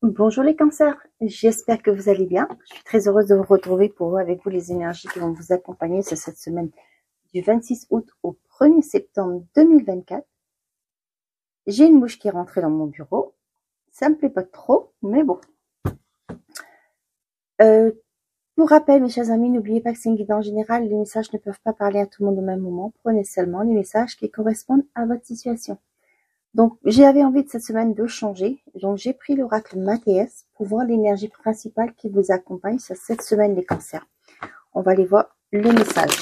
Bonjour les cancers, j'espère que vous allez bien. Je suis très heureuse de vous retrouver pour avec vous les énergies qui vont vous accompagner sur cette semaine du 26 août au 1er septembre 2024. J'ai une mouche qui est rentrée dans mon bureau. Ça me plaît pas trop, mais bon. Pour rappel, mes chers amis, n'oubliez pas que c'est une guide en général. Les messages ne peuvent pas parler à tout le monde au même moment. Prenez seulement les messages qui correspondent à votre situation. Donc, j'avais envie de cette semaine de changer. Donc, j'ai pris l'oracle Mathias pour voir l'énergie principale qui vous accompagne sur cette semaine des cancers. On va aller voir le message.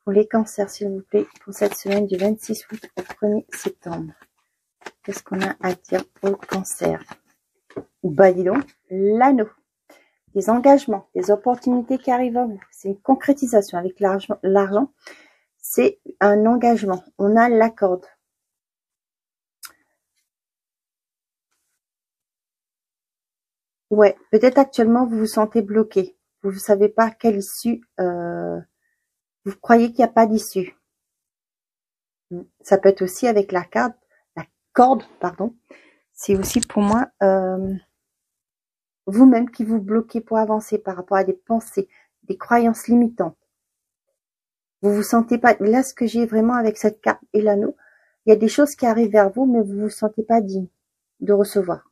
Pour les cancers, s'il vous plaît, pour cette semaine du 26 août au 1er septembre. Qu'est-ce qu'on a à dire pour le cancer? Bah, dis donc, l'anneau. Des engagements, des opportunités qui arrivent à vous. C'est une concrétisation avec l'argent. C'est un engagement. On a la corde. Ouais, peut-être actuellement vous vous sentez bloqué. Vous ne savez pas quelle issue. Vous croyez qu'il n'y a pas d'issue. Ça peut être aussi avec la corde, pardon. C'est aussi pour moi vous-même qui vous bloquez pour avancer par rapport à des pensées, des croyances limitantes. Vous vous sentez pas. Là, ce que j'ai vraiment avec cette carte et l'anneau, il y a des choses qui arrivent vers vous, mais vous vous sentez pas digne de recevoir.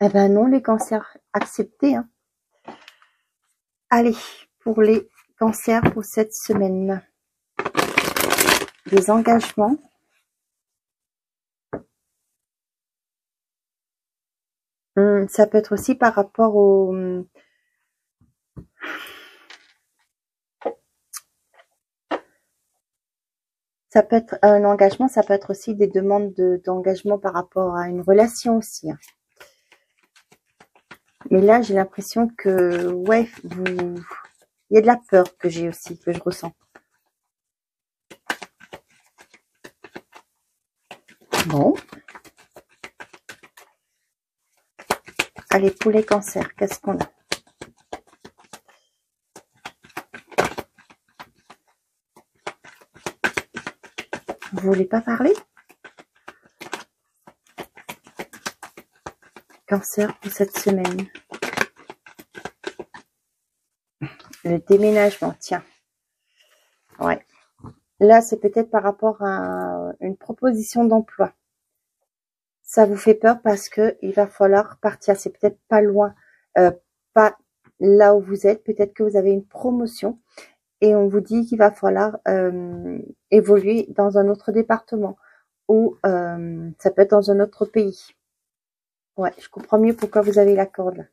Eh ben non, les cancers, acceptez. Hein. Allez, pour les cancers pour cette semaine. Des engagements. Ça peut être aussi par rapport au... Ça peut être un engagement, ça peut être aussi des demandes d'engagement par rapport à une relation aussi. Hein. Mais là, j'ai l'impression que, ouais, il y a de la peur que j'ai aussi, que je ressens. Bon. Allez, pour les cancers, qu'est-ce qu'on a? Vous voulez pas parler? Cancer pour cette semaine. Le déménagement, tiens. Ouais. Là, c'est peut-être par rapport à une proposition d'emploi. Ça vous fait peur parce que il va falloir partir. C'est peut-être pas loin, pas là où vous êtes. Peut-être que vous avez une promotion et on vous dit qu'il va falloir évoluer dans un autre département ou ça peut être dans un autre pays. Ouais, je comprends mieux pourquoi vous avez la corde.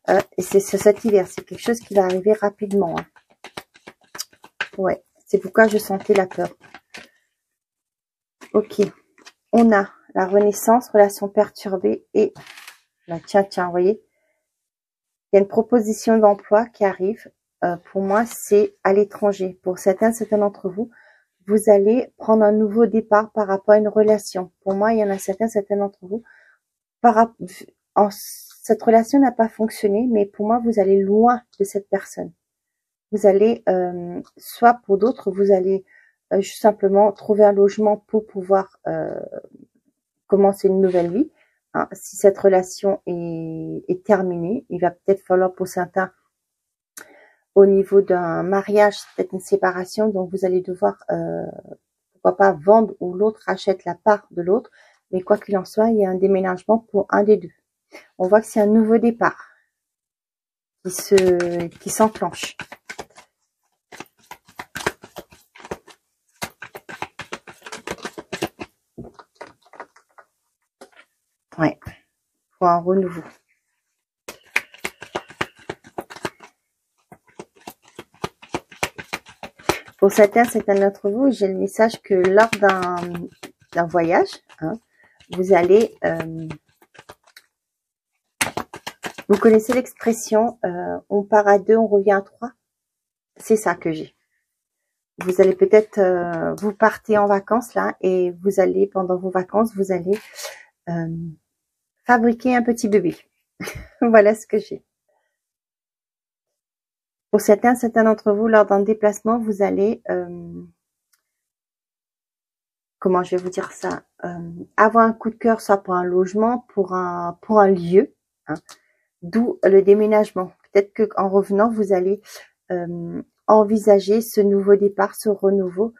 Et c'est cet hiver, c'est quelque chose qui va arriver rapidement. Hein. Ouais, c'est pourquoi je sentais la peur. Ok, on a la renaissance, relation perturbée et là, tiens, vous voyez, il y a une proposition d'emploi qui arrive. Pour moi, c'est à l'étranger. Pour certains d'entre vous, vous allez prendre un nouveau départ par rapport à une relation. Pour moi, il y en a certains d'entre vous. Cette relation n'a pas fonctionné, mais pour moi, vous allez loin de cette personne. Vous allez, soit pour d'autres, vous allez juste simplement trouver un logement pour pouvoir commencer une nouvelle vie. Hein. Si cette relation est terminée, il va peut-être falloir pour certains, au niveau d'un mariage, peut-être une séparation, donc vous allez devoir, pourquoi pas, vendre ou l'autre achète la part de l'autre. Mais quoi qu'il en soit, il y a un déménagement pour un des deux. On voit que c'est un nouveau départ qui s'enclenche. Ouais, pour un renouveau. Pour certains d'entre vous, j'ai le message que lors d'un voyage, hein, vous allez... vous connaissez l'expression on part à 2, on revient à 3. C'est ça que j'ai. Vous allez peut-être... vous partez en vacances là et vous allez, pendant vos vacances, vous allez fabriquer un petit bébé. Voilà ce que j'ai. Pour certains d'entre vous, lors d'un déplacement, vous allez comment je vais vous dire ça, avoir un coup de cœur, soit pour un logement, pour un lieu, hein, d'où le déménagement. Peut-être que en revenant, vous allez envisager ce nouveau départ, ce renouveau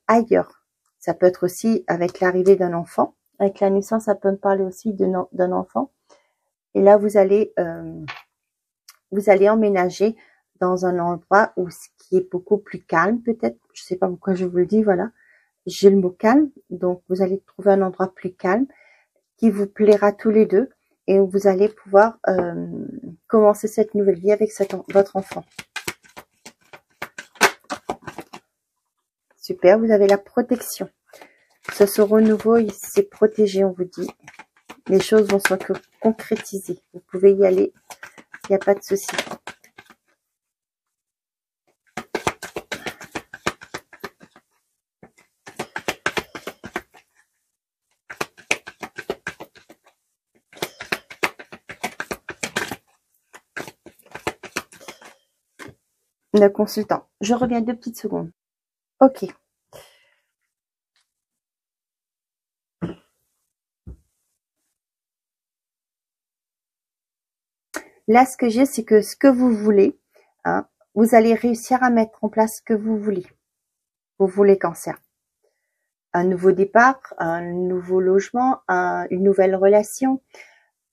ailleurs. Ça peut être aussi avec l'arrivée d'un enfant. Avec la naissance, ça peut me parler aussi d'un enfant. Et là, vous allez emménager dans un endroit où ce qui est beaucoup plus calme, peut-être. Je sais pas pourquoi je vous le dis, voilà. J'ai le mot calme, donc vous allez trouver un endroit plus calme qui vous plaira tous les deux et où vous allez pouvoir commencer cette nouvelle vie avec votre enfant. Super, vous avez la protection. Ce renouveau, il s'est protégé, on vous dit. Les choses vont se concrétiser. Vous pouvez y aller, il n'y a pas de souci. Le consultant. Je reviens 2 petites secondes. Ok. Là, ce que j'ai, c'est que ce que vous voulez, hein, vous allez réussir à mettre en place ce que vous voulez. Vous voulez Cancer. Un nouveau départ, un nouveau logement, une nouvelle relation,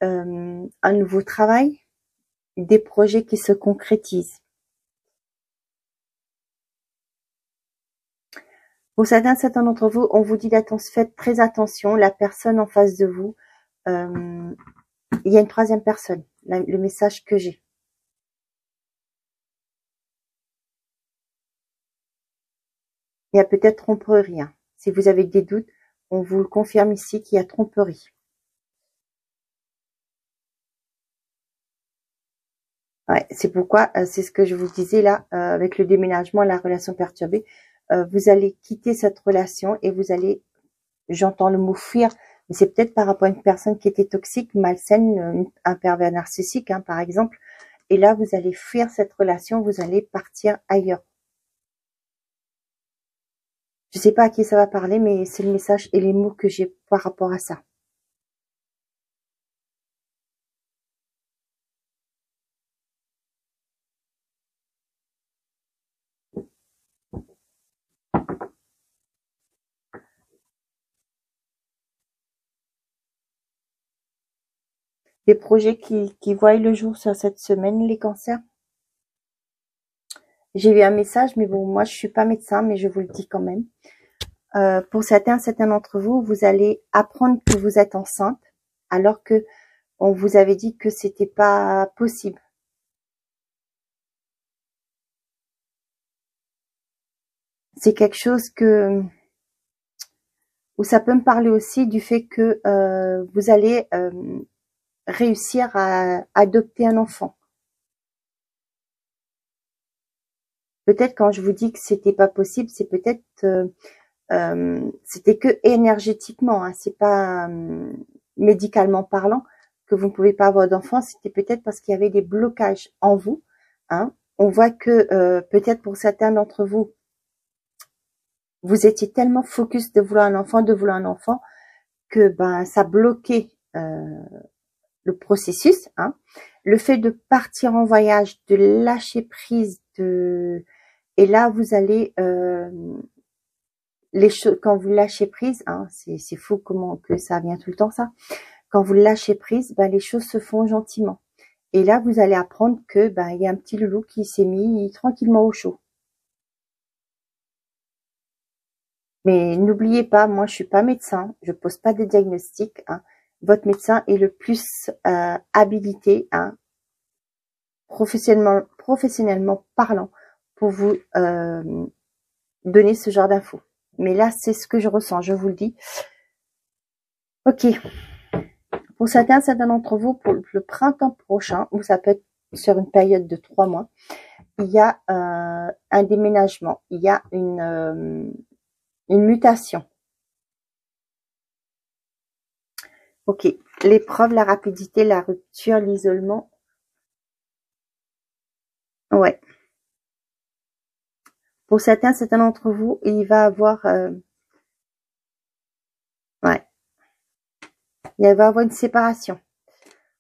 un nouveau travail, des projets qui se concrétisent. Pour certains d'entre vous, on vous dit d'attention, faites très attention, la personne en face de vous, il y a une troisième personne, le message que j'ai. Il y a peut-être tromperie. Hein. Si vous avez des doutes, on vous le confirme ici qu'il y a tromperie. Ouais, c'est pourquoi, c'est ce que je vous disais là, avec le déménagement, la relation perturbée, vous allez quitter cette relation et vous allez, j'entends le mot fuir, mais c'est peut-être par rapport à une personne qui était toxique, malsaine, un pervers narcissique, hein, par exemple. Et là, vous allez fuir cette relation, vous allez partir ailleurs. Je sais pas à qui ça va parler, mais c'est le message et les mots que j'ai par rapport à ça. Des projets qui voient le jour sur cette semaine, les cancers. J'ai eu un message, mais bon, moi je suis pas médecin, mais je vous le dis quand même. Pour certains d'entre vous, vous allez apprendre que vous êtes enceinte, alors que on vous avait dit que c'était pas possible. C'est quelque chose où ça peut me parler aussi du fait que vous allez réussir à adopter un enfant. Peut-être quand je vous dis que c'était pas possible, c'est peut-être c'était que énergétiquement, hein, c'est pas médicalement parlant que vous ne pouvez pas avoir d'enfant. C'était peut-être parce qu'il y avait des blocages en vous. Hein. On voit que peut-être pour certains d'entre vous, vous étiez tellement focus de vouloir un enfant, que ben ça bloquait le processus. Hein. Le fait de partir en voyage, de lâcher prise, et là vous allez les choses quand vous lâchez prise, hein, c'est fou comment que ça vient tout le temps ça. Quand vous lâchez prise, ben les choses se font gentiment. Et là vous allez apprendre que ben il y a un petit loulou qui s'est mis tranquillement au chaud. Mais n'oubliez pas, moi je suis pas médecin, je pose pas de diagnostic. Hein. Votre médecin est le plus habilité, hein, professionnellement parlant, pour vous donner ce genre d'infos. Mais là, c'est ce que je ressens, je vous le dis. Ok. Pour certains d'entre vous, pour le printemps prochain, ou ça peut être sur une période de 3 mois, il y a un déménagement, il y a une mutation. Ok. L'épreuve, la rapidité, la rupture, l'isolement. Ouais. Pour certains d'entre vous, il va avoir Il va y avoir une séparation.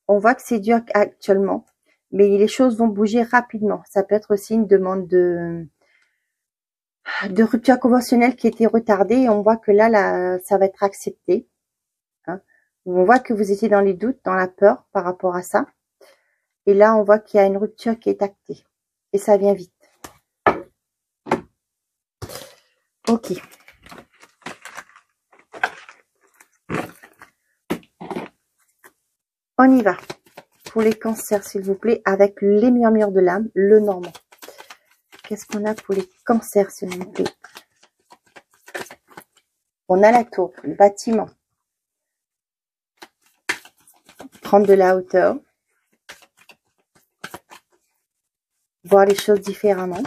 On voit que c'est dur actuellement, mais les choses vont bouger rapidement. Ça peut être aussi une demande de rupture conventionnelle qui était retardée. Et on voit que là, ça va être accepté. Hein. On voit que vous étiez dans les doutes, dans la peur par rapport à ça. Et là, on voit qu'il y a une rupture qui est actée. Et ça vient vite. Ok. On y va. Pour les cancers, s'il vous plaît, avec les murmures de l'âme, le normand. Qu'est-ce qu'on a pour les cancers, s'il vous plaît? On a la tour, le bâtiment. Prendre de la hauteur. Voir les choses différemment.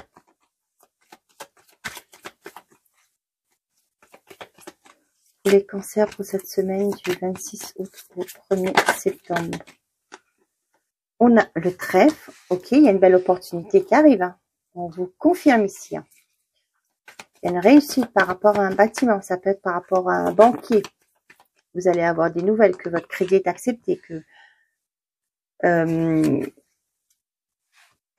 Pour les cancers pour cette semaine du 26 août au 1er septembre. On a le trèfle. Ok, il y a une belle opportunité qui arrive. Hein. On vous confirme ici. Hein. Il y a une réussite par rapport à un bâtiment. Ça peut être par rapport à un banquier. Vous allez avoir des nouvelles que votre crédit est accepté. Que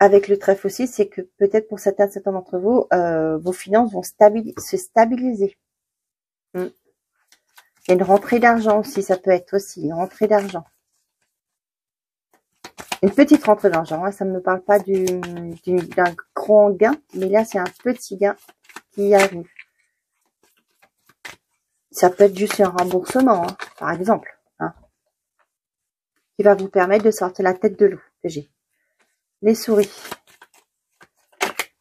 avec le trèfle aussi, c'est que peut-être pour certains d'entre vous, vos finances vont se stabiliser. Il y a une rentrée d'argent aussi. Ça peut être aussi une rentrée d'argent. Une petite rentrée d'argent, hein, ça ne me parle pas d'un grand gain, mais là c'est un petit gain qui arrive. Ça peut être juste un remboursement, hein, par exemple, hein, qui va vous permettre de sortir la tête de l'eau que j'ai. Les souris.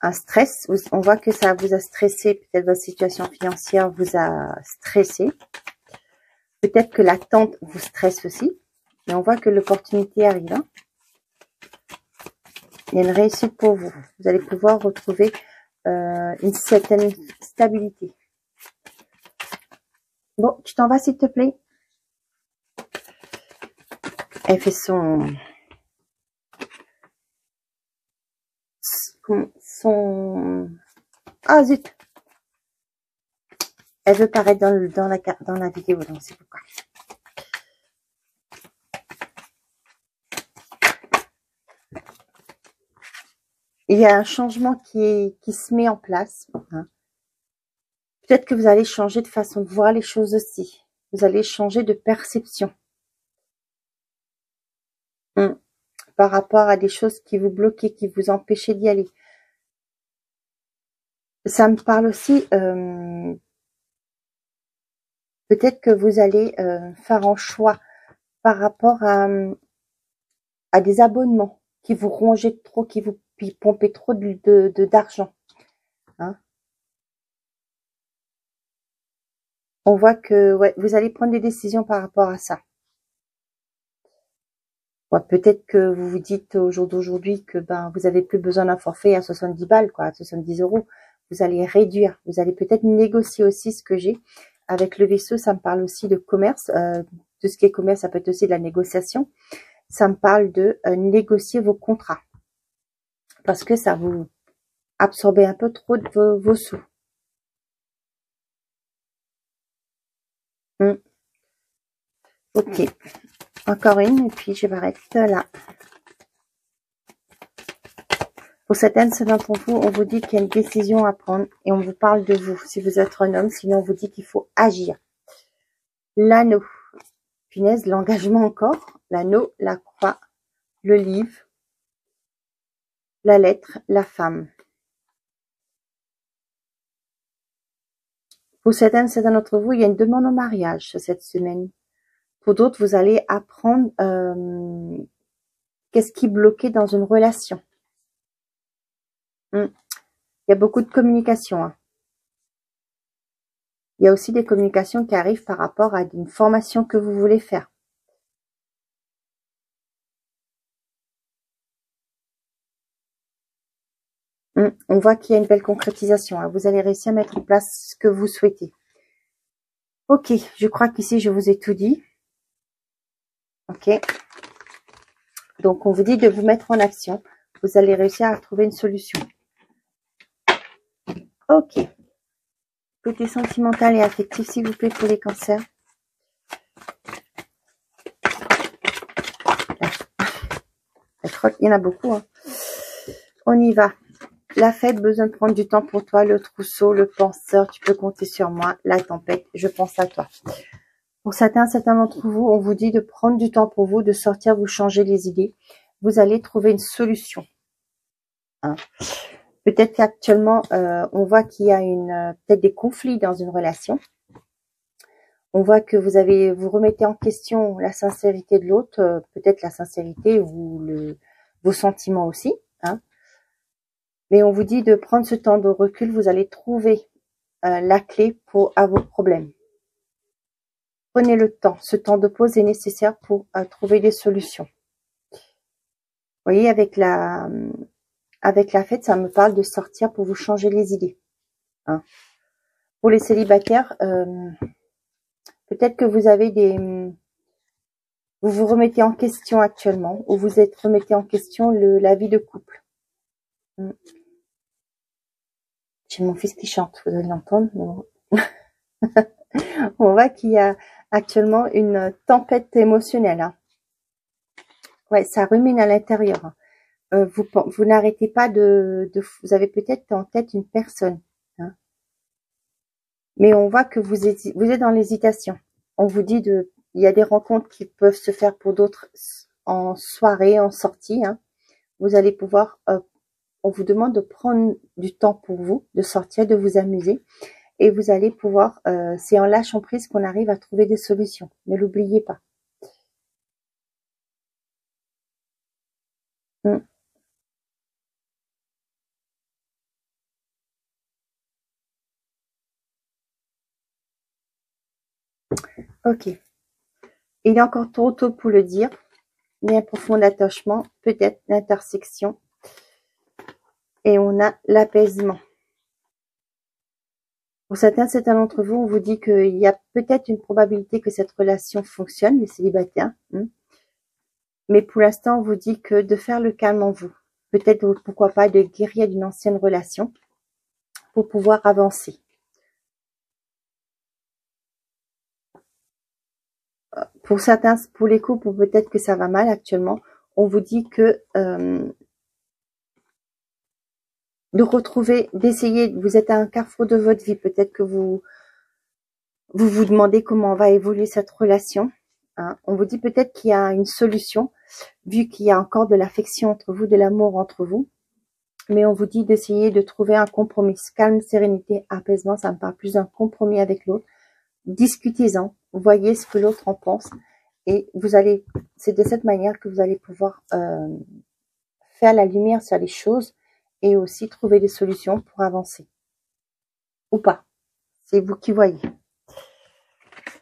Un stress, on voit que ça vous a stressé, peut-être votre situation financière vous a stressé. Peut-être que l'attente vous stresse aussi, mais on voit que l'opportunité arrive. Hein. Il y a une réussite pour vous. Vous allez pouvoir retrouver une certaine stabilité. Bon, tu t'en vas s'il te plaît. Elle fait son... Ah zut. Elle veut paraître dans la vidéo, donc c'est pourquoi. Il y a un changement qui se met en place. Hein. Peut-être que vous allez changer de façon de voir les choses aussi. Vous allez changer de perception. Par rapport à des choses qui vous bloquaient, qui vous empêchaient d'y aller. Ça me parle aussi, peut-être que vous allez faire un choix par rapport à des abonnements qui vous rongeaient trop, qui vous pompaient trop d'argent. Hein. On voit que ouais, vous allez prendre des décisions par rapport à ça. Ouais, peut-être que vous vous dites au jour d'aujourd'hui que vous avez plus besoin d'un forfait à 70 balles, quoi, à 70 €. Vous allez réduire. Vous allez peut-être négocier aussi ce que j'ai. Avec le vaisseau, ça me parle aussi de commerce. Tout ce qui est commerce, ça peut être aussi de la négociation. Ça me parle de négocier vos contrats. Parce que ça vous absorbe un peu trop de vos sous. Ok. Encore une, et puis je m'arrête là. Pour certaines d'entre vous, on vous dit qu'il y a une décision à prendre et on vous parle de vous. Si vous êtes un homme, sinon on vous dit qu'il faut agir. L'anneau. Punaise, l'engagement encore. L'anneau, la croix, le livre, la lettre, la femme. Pour certains d'entre vous, il y a une demande en mariage cette semaine. Pour d'autres, vous allez apprendre qu'est-ce qui bloquait dans une relation. Il y a beaucoup de communication. Hein. Il y a aussi des communications qui arrivent par rapport à une formation que vous voulez faire. On voit qu'il y a une belle concrétisation. Hein. Vous allez réussir à mettre en place ce que vous souhaitez. Ok, je crois qu'ici, je vous ai tout dit. Ok. Donc, on vous dit de vous mettre en action. Vous allez réussir à trouver une solution. Ok. Côté sentimental et affectif, s'il vous plaît, pour les cancers. crois qu'il y en a beaucoup. Hein. On y va. La fête, besoin de prendre du temps pour toi. Le trousseau, le penseur, tu peux compter sur moi. La tempête, je pense à toi. Pour certains d'entre vous, on vous dit de prendre du temps pour vous, de sortir, vous changer les idées. Vous allez trouver une solution. Hein. Peut-être qu'actuellement, on voit qu'il y a peut-être des conflits dans une relation. On voit que vous remettez en question la sincérité de l'autre, peut-être la sincérité ou vos sentiments aussi. Hein. Mais on vous dit de prendre ce temps de recul, vous allez trouver la clé à vos problèmes. Prenez le temps, ce temps de pause est nécessaire pour trouver des solutions. Vous voyez, avec la fête, ça me parle de sortir pour vous changer les idées. Hein. Pour les célibataires, peut-être que vous vous remettez en question actuellement, ou vous remettez en question la vie de couple. J'ai mon fils qui chante, vous allez l'entendre. On voit qu'il y a actuellement une tempête émotionnelle. Hein. Ouais, ça rumine à l'intérieur. Vous n'arrêtez pas vous avez peut-être en tête une personne. Hein. Mais on voit que vous êtes dans l'hésitation. On vous dit il y a des rencontres qui peuvent se faire pour d'autres en soirée, en sortie. Hein. Vous allez pouvoir, on vous demande de prendre du temps pour vous, de sortir, de vous amuser. Et vous allez pouvoir, c'est en lâchant prise qu'on arrive à trouver des solutions. Ne l'oubliez pas. Ok. Il est encore trop tôt pour le dire, mais un profond attachement, peut-être l'intersection. Et on a l'apaisement. Pour certains d'entre vous, on vous dit qu'il y a peut-être une probabilité que cette relation fonctionne, les célibataires. Mais pour l'instant, on vous dit que de faire le calme en vous. Peut-être, pourquoi pas, de guérir d'une ancienne relation pour pouvoir avancer. Pour certains, pour les couples, peut-être que ça va mal actuellement, on vous dit que de retrouver, d'essayer, vous êtes à un carrefour de votre vie, peut-être que vous demandez comment va évoluer cette relation. Hein. On vous dit peut-être qu'il y a une solution, vu qu'il y a encore de l'affection entre vous, de l'amour entre vous. Mais on vous dit d'essayer de trouver un compromis. Calme, sérénité, apaisement, ça me parle plus d'un compromis avec l'autre. Discutez-en, voyez ce que l'autre en pense. Et c'est de cette manière que vous allez pouvoir faire la lumière sur les choses et aussi trouver des solutions pour avancer. Ou pas. C'est vous qui voyez.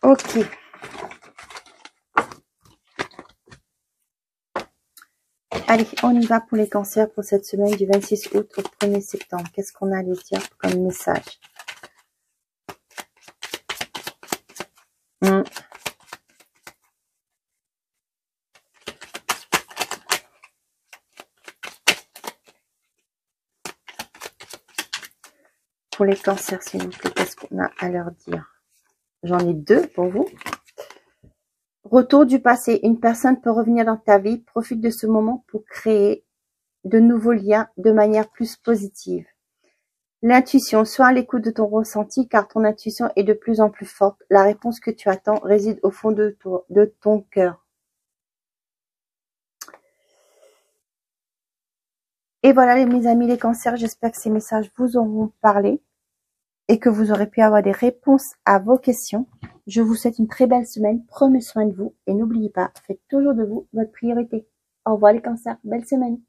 Ok. Allez, on y va pour les cancers pour cette semaine du 26 août au 1er septembre. Qu'est-ce qu'on a à les dire comme message? Pour les cancers, s'il vous plaît, qu'est-ce qu'on a à leur dire? J'en ai deux pour vous. Retour du passé. Une personne peut revenir dans ta vie. Profite de ce moment pour créer de nouveaux liens de manière plus positive. L'intuition. Sois à l'écoute de ton ressenti car ton intuition est de plus en plus forte. La réponse que tu attends réside au fond de ton cœur. Et voilà mes amis les cancers, j'espère que ces messages vous auront parlé et que vous aurez pu avoir des réponses à vos questions. Je vous souhaite une très belle semaine, prenez soin de vous et n'oubliez pas, faites toujours de vous votre priorité. Au revoir les cancers, belle semaine.